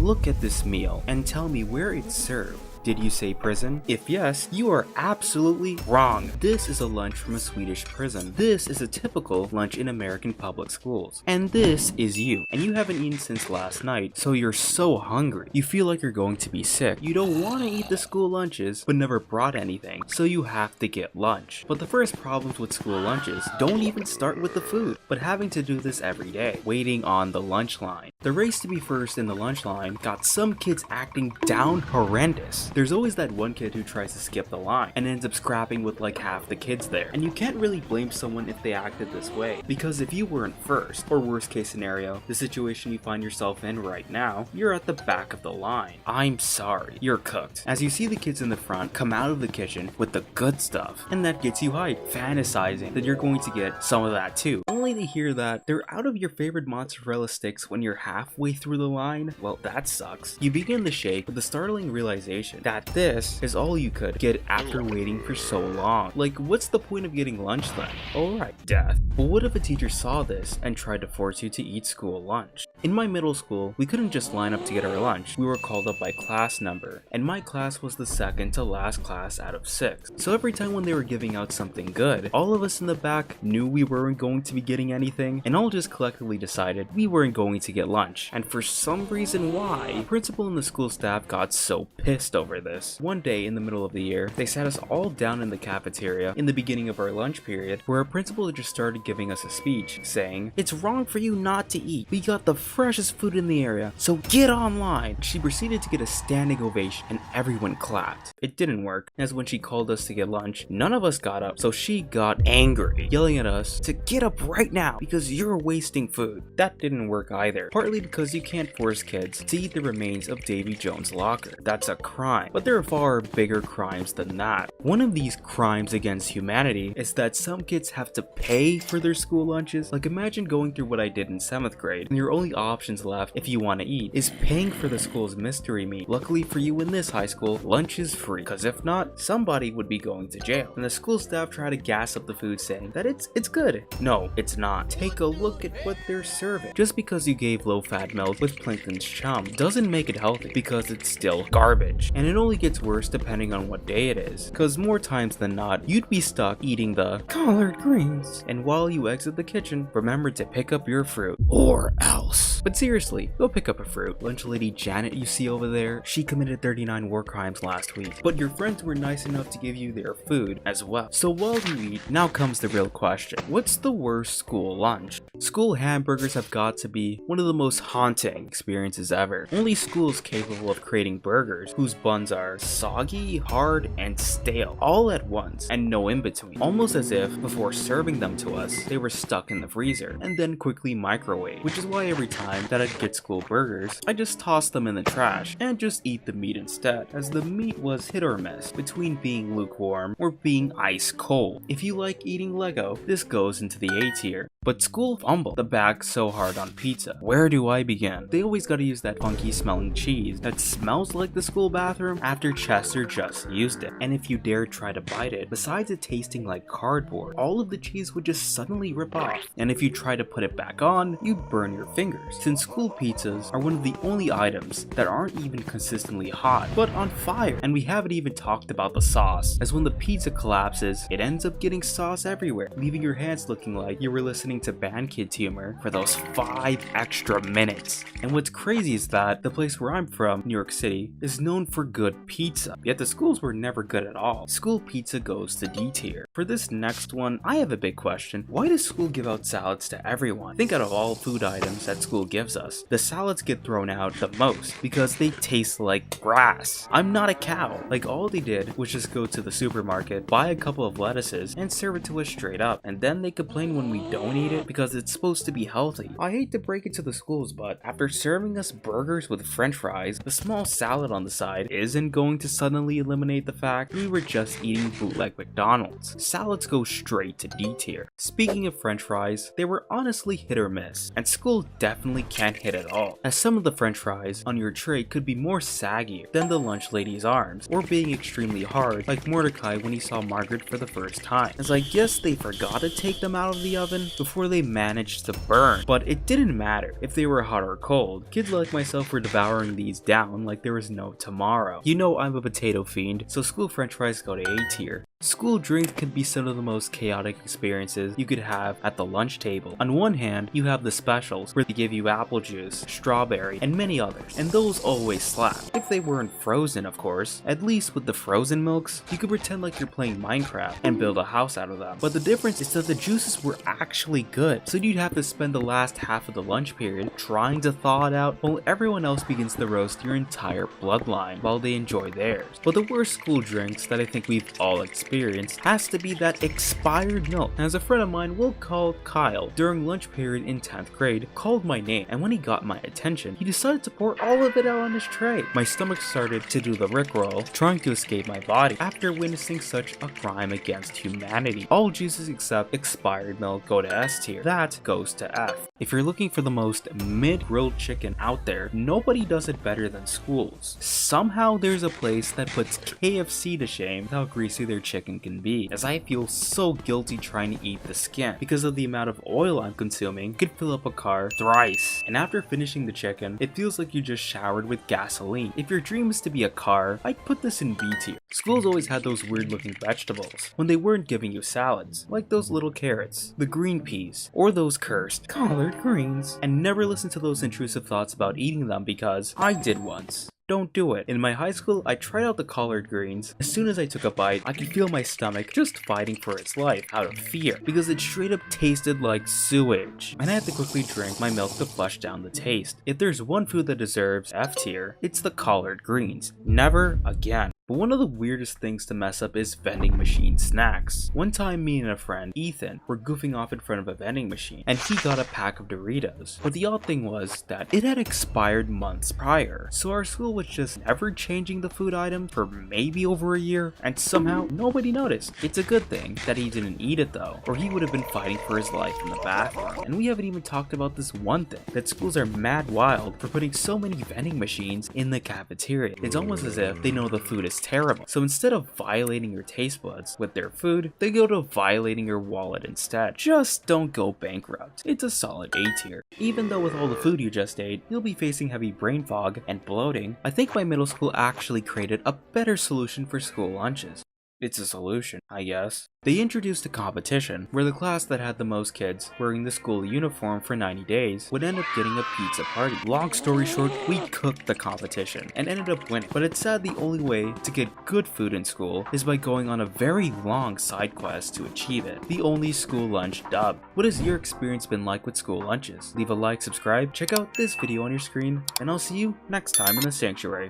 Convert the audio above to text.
look at this meal and tell me where it's served. Did you say prison? If yes, you are absolutely wrong. This is a lunch from a Swedish prison. This is a typical lunch in American public schools. And this is you. And you haven't eaten since last night, so you're so hungry. You feel like you're going to be sick. You don't want to eat the school lunches, but never brought anything, so you have to get lunch. But the first problems with school lunches don't even start with the food, but having to do this every day, waiting on the lunch line. The race to be first in the lunch line got some kids acting down horrendous. There's always that one kid who tries to skip the line and ends up scrapping with like half the kids there. And you can't really blame someone if they acted this way, because if you weren't first, or worst case scenario, the situation you find yourself in right now, you're at the back of the line. I'm sorry, you're cooked. As you see the kids in the front come out of the kitchen with the good stuff, and that gets you hyped, fantasizing that you're going to get some of that too. Only to hear that they're out of your favorite mozzarella sticks when you're halfway through the line. Well, that sucks. You begin the shake with the startling realization that this is all you could get after waiting for so long. Like, what's the point of getting lunch then? Alright, death. But what if a teacher saw this and tried to force you to eat school lunch? In my middle school, we couldn't just line up to get our lunch. We were called up by class number, and my class was the second to last class out of 6. So every time when they were giving out something good, all of us in the back knew we weren't going to be getting anything, and all just collectively decided we weren't going to get lunch. And for some reason why, the principal and the school staff got so pissed over this. One day in the middle of the year, they sat us all down in the cafeteria in the beginning of our lunch period, where our principal just started giving us a speech saying, "It's wrong for you not to eat. We got the freshest food in the area, so get online." She proceeded to get a standing ovation and everyone clapped. It didn't work, as when she called us to get lunch, none of us got up, so she got angry, yelling at us to get up right now because you're wasting food. That didn't work either, partly because you can't force kids to eat the remains of Davy Jones' locker. That's a crime, but there are far bigger crimes than that. One of these crimes against humanity is that some kids have to pay for their school lunches. Like, imagine going through what I did in 7th grade, and your only options left if you want to eat is paying for the school's mystery meat. Luckily for you in this high school, lunch is free, because if not, somebody would be going to jail. And the school staff try to gas up the food saying that it's good. No, it's not. Take a look at what they're serving. Just because you gave low-fat milk with Plankton's chum doesn't make it healthy, because it's still garbage. And it only gets worse depending on what day it is, because more times than not, you'd be stuck eating the collard greens. And while you exit the kitchen, remember to pick up your fruit, or else. But seriously, go pick up a fruit. Lunch lady Janet you see over there, she committed 39 war crimes last week, but your friends were nice enough to give you their food as well. So while you eat, now comes the real question. What's the worst school lunch? School hamburgers have got to be one of the most haunting experiences ever. Only schools capable of creating burgers whose buns are soggy, hard, and stale, all at once, and no in between. Almost as if, before serving them to us, they were stuck in the freezer, and then quickly microwaved. Which is why every time that I'd get school burgers, I just toss them in the trash, and just eat the meat instead, as the meat was hit or miss, between being lukewarm or being ice cold. If you like eating Lego, this goes into the A tier. But school fumble the bag so hard on pizza. Where do I begin? They always gotta use that funky smelling cheese that smells like the school bathroom after Chester just used it. And if you dare try to bite it, besides it tasting like cardboard, all of the cheese would just suddenly rip off. And if you try to put it back on, you'd burn your fingers. Since school pizzas are one of the only items that aren't even consistently hot, but on fire. And we haven't even talked about the sauce, as when the pizza collapses, it ends up getting sauce everywhere, leaving your hands looking like you were listening to Band Kids humor for those 5 extra minutes. And what's crazy is that the place where I'm from, New York City, is known for good pizza, yet the schools were never good at all. School pizza goes to D tier. For this next one, I have a big question. Why does school give out salads to everyone? Think out of all food items that school gives us, the salads get thrown out the most because they taste like grass. I'm not a cow. Like, all they did was just go to the supermarket, buy a couple of lettuces, and serve it to us straight up, and then they complain when we don't eat it because it's supposed to be healthy. I hate to break it to the schools, but after serving us burgers with french fries, the small salad on the side isn't going to suddenly eliminate the fact we were just eating bootleg McDonald's. Salads go straight to D tier. Speaking of french fries, they were honestly hit or miss, and school definitely genuinely can't hit at all, as some of the french fries on your tray could be more saggy than the lunch lady's arms, or being extremely hard like Mordecai when he saw Margaret for the first time, as I guess they forgot to take them out of the oven before they managed to burn. But it didn't matter if they were hot or cold. Kids like myself were devouring these down like there was no tomorrow. You know I'm a potato fiend, so school french fries go to A tier. School drinks can be some of the most chaotic experiences you could have at the lunch table. On one hand, you have the specials, where they give you apple juice, strawberry, and many others, and those always slap. If they weren't frozen, of course. At least with the frozen milks, you could pretend like you're playing Minecraft and build a house out of them. But the difference is that the juices were actually good, so you'd have to spend the last half of the lunch period trying to thaw it out while everyone else begins to roast your entire bloodline while they enjoy theirs. But the worst school drinks that I think we've all experienced has to be that expired milk. As a friend of mine we'll call Kyle, during lunch period in 10th grade, called my name, and when he got my attention, he decided to pour all of it out on his tray. My stomach started to do the rickroll, trying to escape my body after witnessing such a crime against humanity. All juices except expired milk go to S tier. That goes to F. If you're looking for the most mid-grilled chicken out there, nobody does it better than schools. Somehow there's a place that puts KFC to shame with how greasy their chicken can be, as I feel so guilty trying to eat the skin because of the amount of oil I'm consuming could fill up a car thrice. And after finishing the chicken, it feels like you just showered with gasoline. If your dream is to be a car, I'd put this in B tier. Schools always had those weird looking vegetables when they weren't giving you salads, like those little carrots, the green peas, or those cursed collard greens. And never listen to those intrusive thoughts about eating them, because I did once. Don't do it. In my high school, I tried out the collard greens. As soon as I took a bite, I could feel my stomach just fighting for its life out of fear, because it straight up tasted like sewage. And I had to quickly drink my milk to flush down the taste. If there's one food that deserves F tier, it's the collard greens. Never again. But one of the weirdest things to mess up is vending machine snacks. One time me and a friend, Ethan, were goofing off in front of a vending machine, and he got a pack of Doritos. But the odd thing was that it had expired months prior, so our school was just never changing the food item for maybe over a year, and somehow nobody noticed. It's a good thing that he didn't eat it though, or he would have been fighting for his life in the bathroom. And we haven't even talked about this one thing, that schools are mad wild for putting so many vending machines in the cafeteria. It's almost as if they know the food is terrible. So instead of violating your taste buds with their food, they go to violating your wallet instead. Just don't go bankrupt. It's a solid A tier. Even though with all the food you just ate, you'll be facing heavy brain fog and bloating, I think my middle school actually created a better solution for school lunches. It's a solution, I guess. They introduced a competition where the class that had the most kids wearing the school uniform for 90 days would end up getting a pizza party. Long story short, we cooked the competition and ended up winning. But it's sad the only way to get good food in school is by going on a very long side quest to achieve it. The only school lunch dub. What has your experience been like with school lunches? Leave a like, subscribe, check out this video on your screen, and I'll see you next time in the sanctuary.